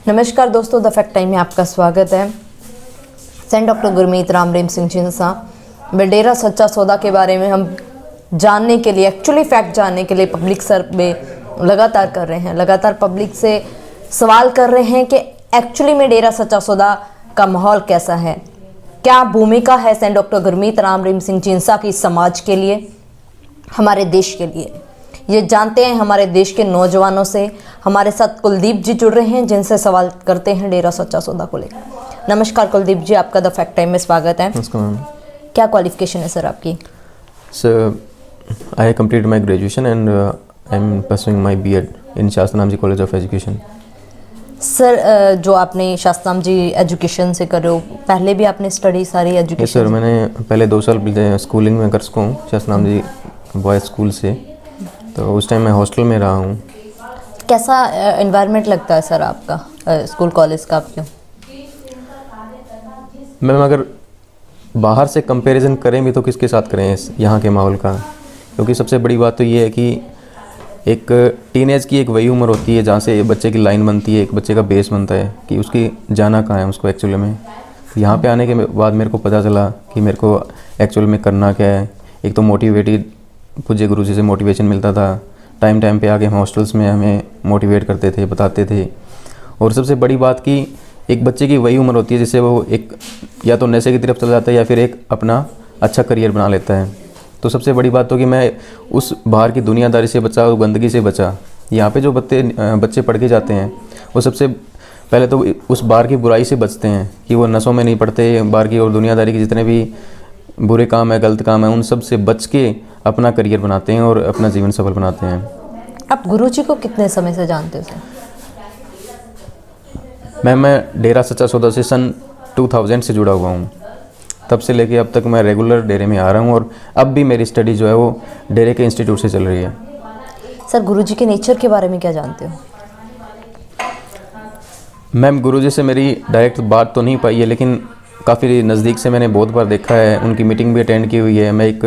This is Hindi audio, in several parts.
नमस्कार दोस्तों, द फैक्ट टाइम में आपका स्वागत है। सेंट डॉक्टर गुरमीत राम रहीम सिंह चिंसा डेरा सच्चा सौदा के बारे में हम जानने के लिए, एक्चुअली फैक्ट जानने के लिए पब्लिक सर्वे लगातार कर रहे हैं। लगातार पब्लिक से सवाल कर रहे हैं कि एक्चुअली में डेरा सच्चा सौदा का माहौल कैसा है, क्या भूमिका है सेंट डॉक्टर गुरमीत राम रहीम सिंह चिंसा की समाज के लिए, हमारे देश के लिए। ये जानते हैं हमारे देश के नौजवानों से। हमारे साथ कुलदीप जी जुड़ रहे हैं जिनसे सवाल करते हैं डेरा सच्चा सौदा को लेकर। नमस्कार कुलदीप जी, आपका द फैक्ट टाइम में स्वागत है। नमस्कार मैम। क्या क्वालिफिकेशन है सर आपकी? Sir, I complete my graduation and I am pursuing my BEd in Shastri ji college of education. Sir, जो आपने शास्त्राम जी एजुकेशन से कर रहे हो, पहले भी आपने स्टडी सारी एजुकेशन? सर, मैंने पहले 2 साल स्कूलिंग में कर चुका हूँ शास्त्राम जी बॉयज़ स्कूल से, तो उस टाइम मैं हॉस्टल में रहा हूँ। कैसा एनवायरनमेंट लगता है सर आपका स्कूल कॉलेज का आपको? मैम, अगर बाहर से कंपैरिजन करें भी तो किसके साथ करें यहाँ के माहौल का, क्योंकि सबसे बड़ी बात तो ये है कि एक टीनेज की एक वही उम्र होती है जहाँ से बच्चे की लाइन बनती है, एक बच्चे का बेस बनता है कि उसकी जाना कहाँ है उसको एक्चुअल में। यहाँ पे आने के बाद मेरे को पता चला कि मेरे को एक्चुअल में करना क्या है। एक तो मोटिवेटेड पूज्य गुरु जी से मोटिवेशन मिलता था, टाइम पे आके हम हॉस्टल्स में हमें मोटिवेट करते थे, बताते थे। और सबसे बड़ी बात कि एक बच्चे की वही उम्र होती है जिससे वो एक या तो नशे की तरफ चला जाता है या फिर एक अपना अच्छा करियर बना लेता है। तो सबसे बड़ी बात तो कि मैं उस बाहर की दुनियादारी से बचा, उस गंदगी से बचा। यहाँ पे जो बच्चे पढ़ के जाते हैं वो सबसे पहले तो उस बाहर की बुराई से बचते हैं कि वो नशों में नहीं पड़ते, बाहर की और दुनियादारी के जितने भी बुरे काम है, गलत काम है, उन सब से बच के अपना करियर बनाते हैं और अपना जीवन सफल बनाते हैं। आप गुरुजी को कितने समय से जानते हो सर? मैं डेरा सच्चा सौदा से सन 2000 से जुड़ा हुआ हूँ। तब से लेके अब तक मैं रेगुलर डेरे में आ रहा हूँ और अब भी मेरी स्टडी जो है वो डेरे के इंस्टीट्यूट से चल रही है। सर, गुरुजी के नेचर के बारे में क्या जानते हो? मैम, गुरुजी से मेरी डायरेक्ट बात तो नहीं पाई है, लेकिन काफ़ी नज़दीक से मैंने बहुत बार देखा है, उनकी मीटिंग भी अटेंड की हुई है। मैं एक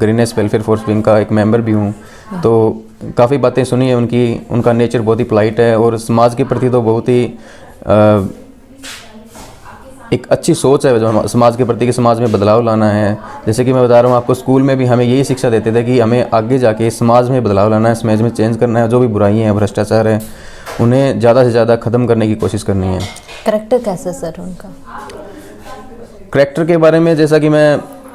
ग्रीनेस वेलफेयर फोर्स विंग का एक मेंबर भी हूँ, तो काफ़ी बातें सुनी है उनकी। उनका नेचर बहुत ही पोलाइट है और समाज के प्रति तो बहुत ही एक अच्छी सोच है जो समाज के प्रति, कि समाज में बदलाव लाना है। जैसे कि मैं बता रहा हूँ आपको, स्कूल में भी हमें यही शिक्षा देते थे कि हमें आगे जाके समाज में बदलाव लाना है, समाज में चेंज करना है। जो भी बुराइयाँ हैं, भ्रष्टाचार है, उन्हें ज़्यादा से ज़्यादा ख़त्म करने की कोशिश करनी है। करेक्टर कैसा सर उनका? करैक्टर के बारे में जैसा कि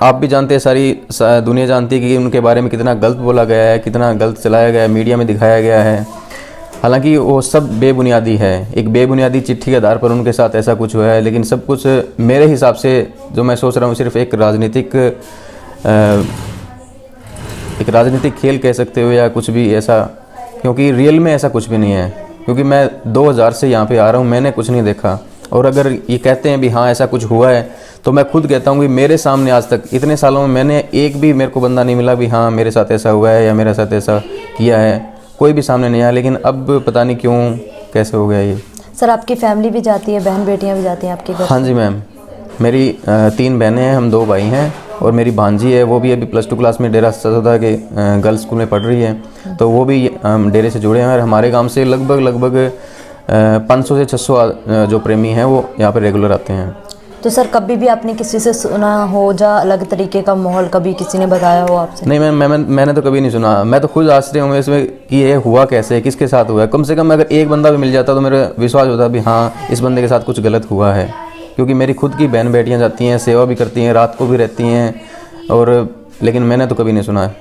आप भी जानते हैं, सारी दुनिया जानती है कि उनके बारे में कितना गलत बोला गया है, कितना गलत चलाया गया है, मीडिया में दिखाया गया है। हालांकि वो सब बेबुनियादी है। एक बेबुनियादी चिट्ठी के आधार पर उनके साथ ऐसा कुछ हुआ है, लेकिन सब कुछ मेरे हिसाब से जो मैं सोच रहा हूँ सिर्फ एक राजनीतिक खेल कह सकते हो या कुछ भी ऐसा, क्योंकि रियल में ऐसा कुछ भी नहीं है। क्योंकि मैं 2000 से यहाँ पे आ रहा हूँ, मैंने कुछ नहीं देखा। और अगर ये कहते हैं भी हाँ ऐसा कुछ हुआ है, तो मैं खुद कहता हूँ कि मेरे सामने आज तक इतने सालों में मैंने एक भी मेरे को बंदा नहीं मिला भी हाँ मेरे साथ ऐसा हुआ है या मेरे साथ ऐसा किया है, कोई भी सामने नहीं आया। लेकिन अब पता नहीं क्यों कैसे हो गया ये। सर, आपकी फैमिली भी जाती है, बहन बेटियाँ भी जाती हैं आपके घर? हाँ जी मैम, मेरी 3 बहनें हैं, हम 2 भाई हैं और मेरी भांजी है, वो भी अभी +2 क्लास में डेरा सच्चा सौदा के गर्ल्स स्कूल में पढ़ रही है। तो वो भी डेरे से जुड़े हैं और हमारे गाँव से लगभग 500 से 600 जो प्रेमी हैं वो यहाँ पर रेगुलर आते हैं। तो सर, कभी भी आपने किसी से सुना हो या अलग तरीके का माहौल कभी किसी ने बताया हो आपसे? नहीं मैंने तो कभी नहीं सुना। मैं तो खुद आश्चर्य हूँ इसमें कि ये हुआ कैसे, किसके साथ हुआ है। कम से कम अगर एक बंदा भी मिल जाता तो मेरा विश्वास होता भी हाँ इस बंदे के साथ कुछ गलत हुआ है। क्योंकि मेरी खुद की बहन बेटियाँ जाती हैं, सेवा भी करती हैं, रात को भी रहती हैं, और लेकिन मैंने तो कभी नहीं सुना है।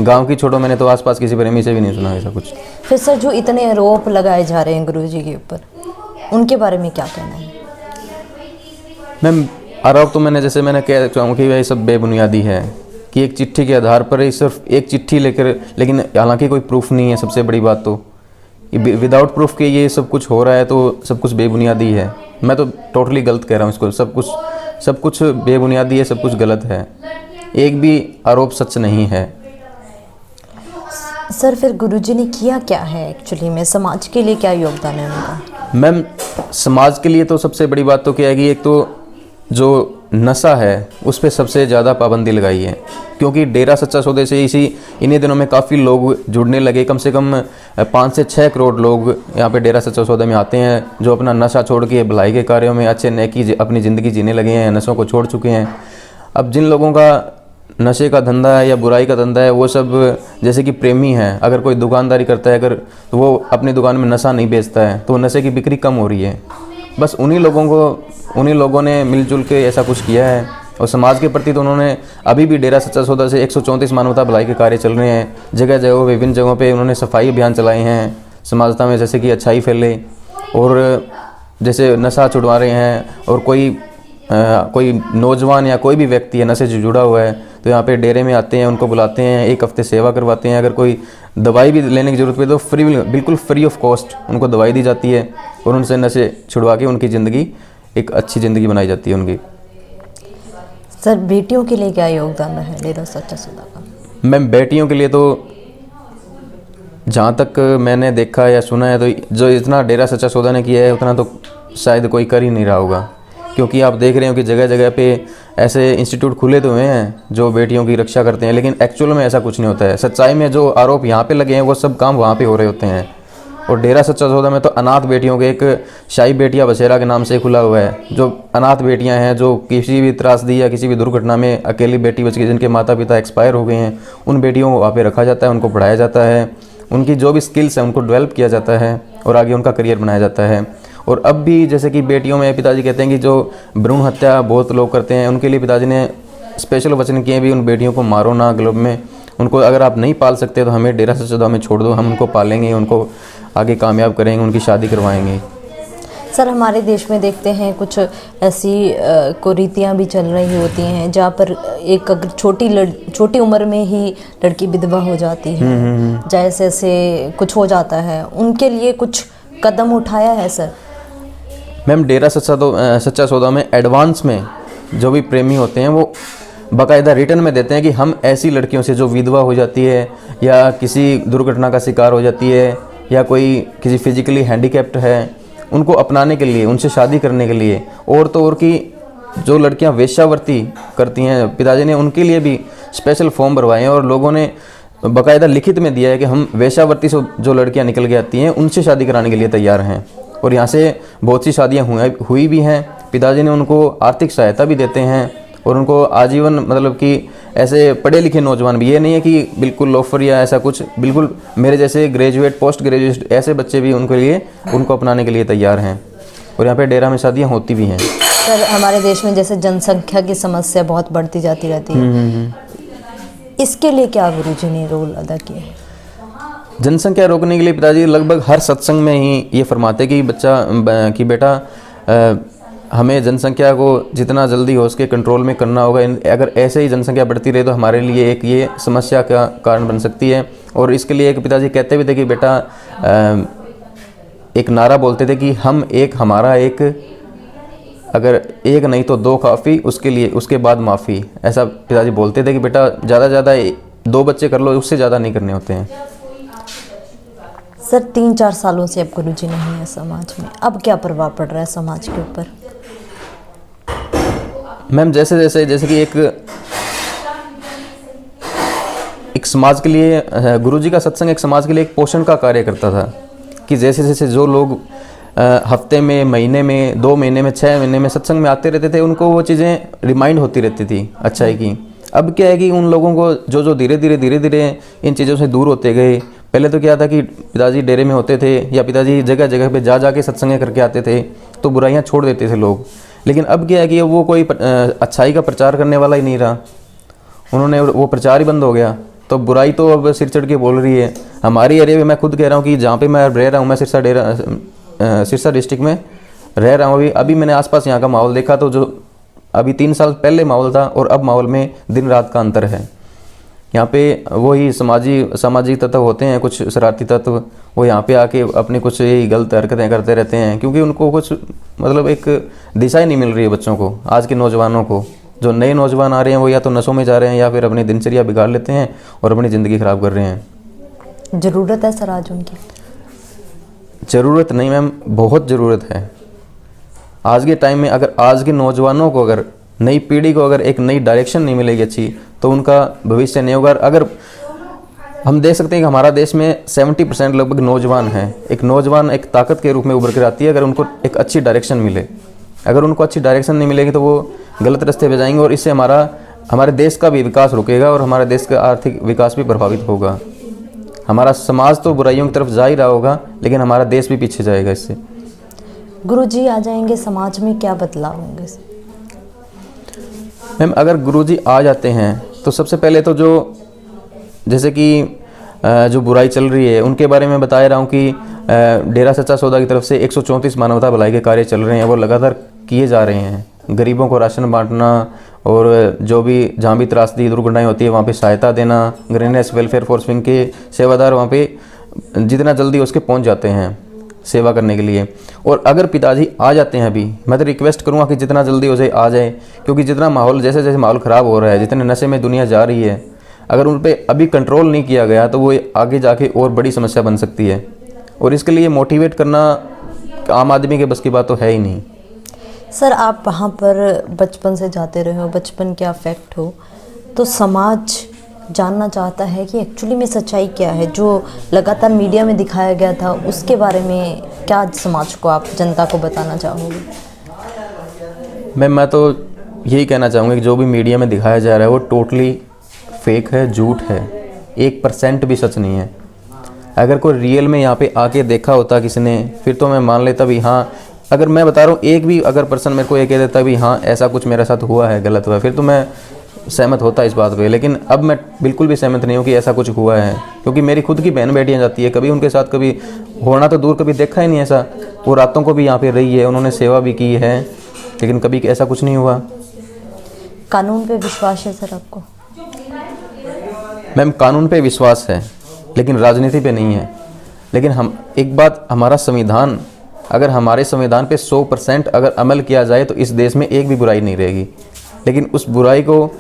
गांव की छोड़ो, मैंने तो आसपास किसी प्रेमी से भी नहीं सुना ऐसा कुछ। फिर सर, जो इतने आरोप लगाए जा रहे हैं गुरुजी के ऊपर, उनके बारे में क्या कहना है? मैम, आरोप तो जैसे मैंने कह चाहूँ कि ये सब बेबुनियादी है कि एक चिट्ठी के आधार पर ही सिर्फ एक चिट्ठी लेकर, लेकिन हालांकि कोई प्रूफ नहीं है। सबसे बड़ी बात तो विदाउट प्रूफ के ये सब कुछ हो रहा है, तो सब कुछ बेबुनियादी है। मैं तो टोटली गलत कह रहा हूँ इसको। सब कुछ बेबुनियादी है, सब कुछ गलत है, एक भी आरोप सच नहीं है। सर, फिर गुरुजी ने किया क्या है एक्चुअली में, समाज के लिए क्या योगदान है उनका? मैम, समाज के लिए तो सबसे बड़ी बात तो क्या है कि एक तो जो नशा है उस पर सबसे ज़्यादा पाबंदी लगाई है, क्योंकि डेरा सच्चा सौदे से इन्हीं दिनों में काफ़ी लोग जुड़ने लगे। कम से कम 5 से 6 करोड़ लोग यहाँ पे डेरा सच्चा सौदा में आते हैं, जो अपना नशा छोड़ के भलाई के कार्यों में अच्छे नेकी अपनी ज़िंदगी जीने लगे हैं, नशों को छोड़ चुके हैं। अब जिन लोगों का नशे का धंधा है या बुराई का धंधा है, वो सब जैसे कि प्रेमी हैं, अगर कोई दुकानदारी करता है अगर, तो वो अपनी दुकान में नशा नहीं बेचता है, तो नशे की बिक्री कम हो रही है। बस उन्हीं लोगों ने मिलजुल के ऐसा कुछ किया है। और समाज के प्रति तो उन्होंने अभी भी डेरा सच्चा सौदा से 134 मानवता भलाई के कार्य चल रहे हैं। जगह जगह विभिन्न जगहों पे उन्होंने सफाई अभियान चलाए हैं समाजता में, जैसे कि अच्छाई फैले, और जैसे नशा छुड़वा रहे हैं। और कोई नौजवान या कोई भी व्यक्ति है नशे से जुड़ा हुआ है, तो यहाँ पे डेरे में आते हैं, उनको बुलाते हैं, 1 हफ्ते सेवा करवाते हैं। अगर कोई दवाई भी लेने की ज़रूरत पड़े तो बिल्कुल फ्री ऑफ कॉस्ट उनको दवाई दी जाती है, और उनसे नशे छुड़वा के उनकी ज़िंदगी एक अच्छी ज़िंदगी बनाई जाती है उनकी। सर, बेटियों के लिए क्या योगदान रहा है डेरा सच्चा सौदा का? मैम, बेटियों के लिए तो जहाँ तक मैंने देखा या सुना है, तो जो इतना डेरा सच्चा सौदा ने किया है उतना तो शायद कोई कर ही नहीं रहा होगा। क्योंकि आप देख रहे हो कि जगह जगह पे ऐसे इंस्टीट्यूट खुले तो हुए हैं जो बेटियों की रक्षा करते हैं, लेकिन एक्चुअल में ऐसा कुछ नहीं होता है। सच्चाई में जो आरोप यहाँ पे लगे हैं वो सब काम वहाँ पे हो रहे होते हैं। और डेरा सच्चा सौदा में तो अनाथ बेटियों के एक शाही बेटियाँ बसेरा के नाम से खुला हुआ है, जो अनाथ बेटियाँ हैं, जो किसी भी त्रासदी या किसी भी दुर्घटना में अकेली बेटी बच गई, जिनके माता पिता एक्सपायर हो गए हैं, उन बेटियों को वहाँ पे रखा जाता है, उनको पढ़ाया जाता है, उनकी जो भी स्किल्स हैं उनको डेवलप किया जाता है और आगे उनका करियर बनाया जाता है। और अब भी जैसे कि बेटियों में पिताजी कहते हैं कि जो भ्रूण हत्या बहुत लोग करते हैं, उनके लिए पिताजी ने स्पेशल वचन किए भी, उन बेटियों को मारो ना ग्लोब में, उनको अगर आप नहीं पाल सकते तो हमें डेरा सच्चा सौदा में छोड़ दो, हम उनको पालेंगे, उनको आगे कामयाब करेंगे, उनकी शादी करवाएंगे। सर, हमारे देश में देखते हैं कुछ ऐसी कुरीतियाँ भी चल रही होती हैं जहाँ पर एक अगर छोटी उम्र में ही लड़की विधवा हो जाती है, जैसे ऐसे कुछ हो जाता है, उनके लिए कुछ कदम उठाया है सर? मैम, डेरा सच्चा सौदा में एडवांस में जो भी प्रेमी होते हैं वो बाकायदा रिटर्न में देते हैं कि हम ऐसी लड़कियों से जो विधवा हो जाती है या किसी दुर्घटना का शिकार हो जाती है या कोई किसी फिजिकली हैंडीकैप्ड है, उनको अपनाने के लिए, उनसे शादी करने के लिए, और तो और की जो लड़कियां वेश्यावृत्ति करती हैं, पिताजी ने उनके लिए भी स्पेशल फॉर्म भरवाए हैं और लोगों ने बाकायदा लिखित में दिया है कि हम वेश्यावृत्ति से जो लड़कियां निकल के आती हैं उनसे शादी कराने के लिए तैयार हैं। और यहाँ से बहुत सी शादियाँ हुई भी हैं। पिताजी ने उनको आर्थिक सहायता भी देते हैं और उनको आजीवन, मतलब कि ऐसे पढ़े लिखे नौजवान भी, ये नहीं है कि बिल्कुल लोफर या ऐसा कुछ, बिल्कुल मेरे जैसे ग्रेजुएट, पोस्ट ग्रेजुएट ऐसे बच्चे भी उनको अपनाने के लिए तैयार हैं। और यहाँ पे डेरा में शादियाँ होती भी हैं। सर, हमारे देश में जैसे जनसंख्या की समस्या बहुत बढ़ती जाती रहती है, इसके लिए क्या गुरुजी ने रोल अदा किया है? जनसंख्या रोकने के लिए पिताजी लगभग हर सत्संग में ही ये फरमाते कि बेटा हमें जनसंख्या को जितना जल्दी हो सके कंट्रोल में करना होगा। अगर ऐसे ही जनसंख्या बढ़ती रहे तो हमारे लिए एक ये समस्या का कारण बन सकती है। और इसके लिए एक पिताजी कहते भी थे कि बेटा, एक नारा बोलते थे कि हम एक, हमारा एक, अगर एक नहीं तो 2 काफ़ी, उसके बाद माफ़ी। ऐसा पिताजी बोलते थे कि बेटा ज़्यादा 2 बच्चे कर लो, उससे ज़्यादा नहीं करने होते हैं। सर, 3-4 सालों से अब गुरुजी नहीं है समाज में, अब क्या प्रभाव पड़ रहा है समाज के ऊपर? मैम, जैसे कि एक समाज के लिए गुरुजी का सत्संग एक समाज के लिए एक पोषण का कार्य करता था कि जैसे जो लोग हफ्ते में, महीने में, 2 महीने में, 6 महीने में सत्संग में आते रहते थे, उनको वो चीज़ें रिमाइंड होती रहती थी अच्छाई की। अब क्या है कि उन लोगों को जो धीरे धीरे इन चीज़ों से दूर होते गए। पहले तो क्या था कि पिताजी डेरे में होते थे या पिताजी जगह जगह पे जा के सत्संग करके आते थे, तो बुराइयां छोड़ देते थे लोग। लेकिन अब क्या है कि वो कोई अच्छाई का प्रचार करने वाला ही नहीं रहा, उन्होंने वो प्रचार ही बंद हो गया। तो बुराई तो अब सिर चढ़ के बोल रही है। हमारी एरिया में मैं खुद कह रहा हूँ कि जहाँ पे मैं रह रहा हूँ, मैं सिरसा डिस्ट्रिक्ट में रह रहा हूँ। अभी मैंने आसपास यहाँ का माहौल देखा, तो जो अभी 3 साल पहले माहौल था और अब माहौल में दिन रात का अंतर है। यहाँ पे वही सामाजिक तत्व होते हैं, कुछ शरारती तत्व, वो यहाँ पे आके अपनी कुछ यही गलत हरकतें करते रहते हैं, क्योंकि उनको कुछ मतलब एक दिशा ही नहीं मिल रही है बच्चों को। आज के नौजवानों को, जो नए नौजवान आ रहे हैं, वो या तो नशों में जा रहे हैं या फिर अपनी दिनचर्या बिगाड़ लेते हैं और अपनी ज़िंदगी ख़राब कर रहे हैं। ज़रूरत है सर आज उनकी? ज़रूरत नहीं मैम, बहुत ज़रूरत है। आज के टाइम में अगर आज के नौजवानों को अगर नई पीढ़ी को अगर एक नई डायरेक्शन नहीं मिलेगी अच्छी, तो उनका भविष्य नहीं होगा। अगर हम देख सकते हैं कि हमारा देश में 70% लगभग नौजवान हैं। एक नौजवान एक ताकत के रूप में उभर कर आती है अगर उनको एक अच्छी डायरेक्शन मिले। अगर उनको अच्छी डायरेक्शन नहीं मिलेगी तो वो गलत रास्ते पे जाएंगे, और इससे हमारे देश का भी विकास रुकेगा और हमारे देश का आर्थिक विकास भी प्रभावित होगा। हमारा समाज तो बुराइयों की तरफ जा ही रहा होगा, लेकिन हमारा देश भी पीछे जाएगा इससे। गुरुजी आ जाएंगे, समाज में क्या बदलाव होंगे? मैम, अगर गुरुजी आ जाते हैं तो सबसे पहले तो जैसे कि जो बुराई चल रही है उनके बारे में बता रहा हूँ कि डेरा सच्चा सौदा की तरफ से 134 मानवता भलाई के कार्य चल रहे हैं, वो लगातार किए जा रहे हैं। गरीबों को राशन बांटना, और जो भी जहाँ भी त्रासदी दुर्घटनाएं होती है वहाँ पे सहायता देना। ग्रीननेस वेलफेयर फोर्स विंग के सेवादार वहाँ पे जितना जल्दी उसके पहुँच जाते हैं सेवा करने के लिए। और अगर पिताजी आ जाते हैं अभी, मैं तो रिक्वेस्ट करूँगा कि जितना जल्दी हो जाए आ जाए, क्योंकि जितना माहौल जैसे जैसे माहौल ख़राब हो रहा है, जितने नशे में दुनिया जा रही है, अगर उन पर अभी कंट्रोल नहीं किया गया तो वो आगे जाके और बड़ी समस्या बन सकती है। और इसके लिए मोटिवेट करना आम आदमी के बस की बात तो है ही नहीं। सर, आप वहाँ पर बचपन से जाते रहे हो, बचपन के अफेक्ट हो, तो समाज जानना चाहता है कि एक्चुअली में सच्चाई क्या है। जो लगातार मीडिया में दिखाया गया था उसके बारे में क्या समाज को, आप जनता को बताना चाहोगे? मैं तो यही कहना चाहूँगा कि जो भी मीडिया में दिखाया जा रहा है वो टोटली फेक है, झूठ है, 1% भी सच नहीं है। अगर कोई रियल में यहाँ पे आके देखा होता किसी ने, फिर तो मैं मान लेता भी हाँ, अगर मैं बता रहा हूँ एक भी अगर पर्सन मेरे को ये कह देता भी हाँ ऐसा कुछ मेरे साथ हुआ है, गलत हुआ है, फिर तो मैं सहमत होता इस बात पे। लेकिन अब मैं बिल्कुल भी सहमत नहीं हूँ कि ऐसा कुछ हुआ है, क्योंकि मेरी खुद की बहन बेटियाँ जाती है, कभी उनके साथ कभी होना तो दूर, कभी देखा ही नहीं ऐसा। वो रातों को भी यहाँ पे रही है, उन्होंने सेवा भी की है, लेकिन कभी ऐसा कुछ नहीं हुआ। कानून पे विश्वास है सर आपको? मैम, कानून पे विश्वास है लेकिन राजनीति पे नहीं है। लेकिन हम एक बात, हमारा संविधान, अगर हमारे संविधान पे 100% अगर अमल किया जाए तो इस देश में एक भी बुराई नहीं रहेगी। लेकिन उस बुराई को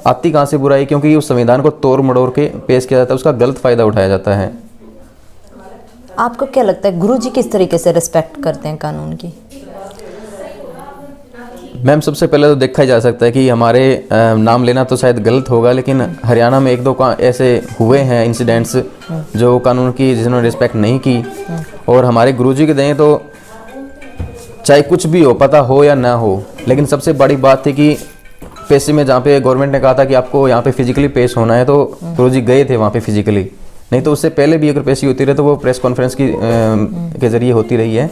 आती कहाँ से बुराई? क्योंकि उस संविधान को तोड़ मड़ोड़ के पेश किया जाता है, उसका गलत फ़ायदा उठाया जाता है। आपको क्या लगता है गुरुजी किस तरीके से रिस्पेक्ट करते हैं कानून की? मैम, सबसे पहले तो देखा जा सकता है कि हमारे नाम लेना तो शायद गलत होगा, लेकिन हरियाणा में 1-2 ऐसे हुए हैं इंसिडेंट्स जो कानून की जिन्होंने रिस्पेक्ट नहीं की। और हमारे गुरुजी के दें तो चाहे कुछ भी हो, पता हो या ना हो, लेकिन सबसे बड़ी बात थी कि पेशी में जहाँ पे गवर्नमेंट ने कहा था कि आपको यहाँ पे फिजिकली पेश होना है, तो गुरुजी गए थे वहाँ पे फिजिकली। नहीं तो उससे पहले भी अगर पेशी होती रही तो वो प्रेस कॉन्फ्रेंस के जरिए होती रही है,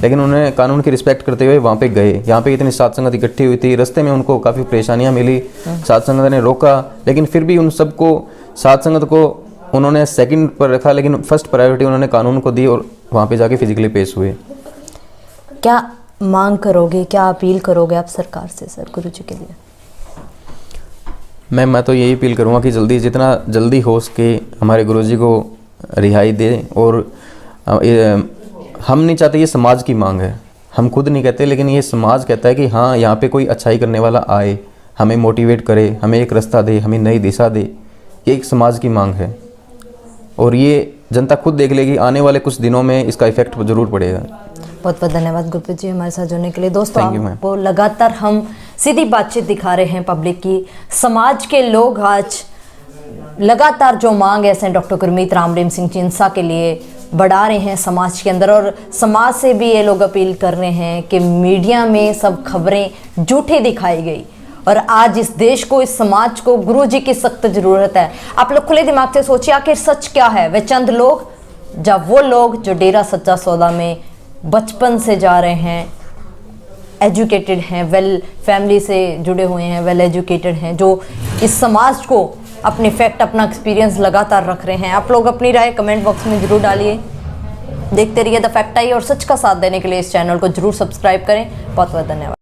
लेकिन उन्होंने कानून की रिस्पेक्ट करते हुए वहाँ पे गए। यहाँ पे इतनी साध संगत इकट्ठी हुई थी, रास्ते में उनको काफ़ी परेशानियाँ मिली, साध संगत ने रोका, लेकिन फिर भी उन सबको, साध संगत को उन्होंने सेकंड पर रखा, लेकिन फर्स्ट प्रायोरिटी उन्होंने कानून को दी और वहाँ पे जाके फिजिकली पेश हुए। क्या मांग करोगे, क्या अपील करोगे आप सरकार से सर गुरुजी के लिए? मैं तो यही अपील करूँगा कि जितना जल्दी हो सके हमारे गुरुजी को रिहाई दे। और हम नहीं चाहते, ये समाज की मांग है, हम खुद नहीं कहते, लेकिन ये समाज कहता है कि हाँ यहाँ पे कोई अच्छाई करने वाला आए, हमें मोटिवेट करे, हमें एक रास्ता दे, हमें नई दिशा दे। ये एक समाज की मांग है और ये जनता खुद देख लेगी, आने वाले कुछ दिनों में इसका इफेक्ट जरूर पड़ेगा। बहुत बहुत धन्यवाद गुरप्रीत जी हमारे साथ जुड़ने के लिए। दोस्तों, Thank you, आपको लगातार हम सीधी बातचीत दिखा रहे हैं पब्लिक की। समाज के लोग आज लगातार जो मांग है सेंट डॉक्टर गुरमीत राम रहीम सिंह चिंसा के लिए बढ़ा रहे हैं समाज के अंदर, और समाज से भी ये लोग अपील कर रहे हैं कि मीडिया में सब खबरें झूठी दिखाई गई, और आज इस देश को, इस समाज को गुरुजी की सख्त जरूरत है। आप लोग खुले दिमाग से सोचिए आखिर सच क्या है? वे चंद लोग, जब वो लोग जो डेरा सच्चा सौदा में बचपन से जा रहे हैं, एजुकेटेड हैं, वेल फैमिली से जुड़े हुए हैं, वेल एजुकेटेड हैं, जो इस समाज को अपने फैक्ट, अपना एक्सपीरियंस लगातार रख रहे हैं। आप लोग अपनी राय कमेंट बॉक्स में जरूर डालिए। देखते रहिए द फैक्ट आई, और सच का साथ देने के लिए इस चैनल को जरूर सब्सक्राइब करें। बहुत बहुत धन्यवाद।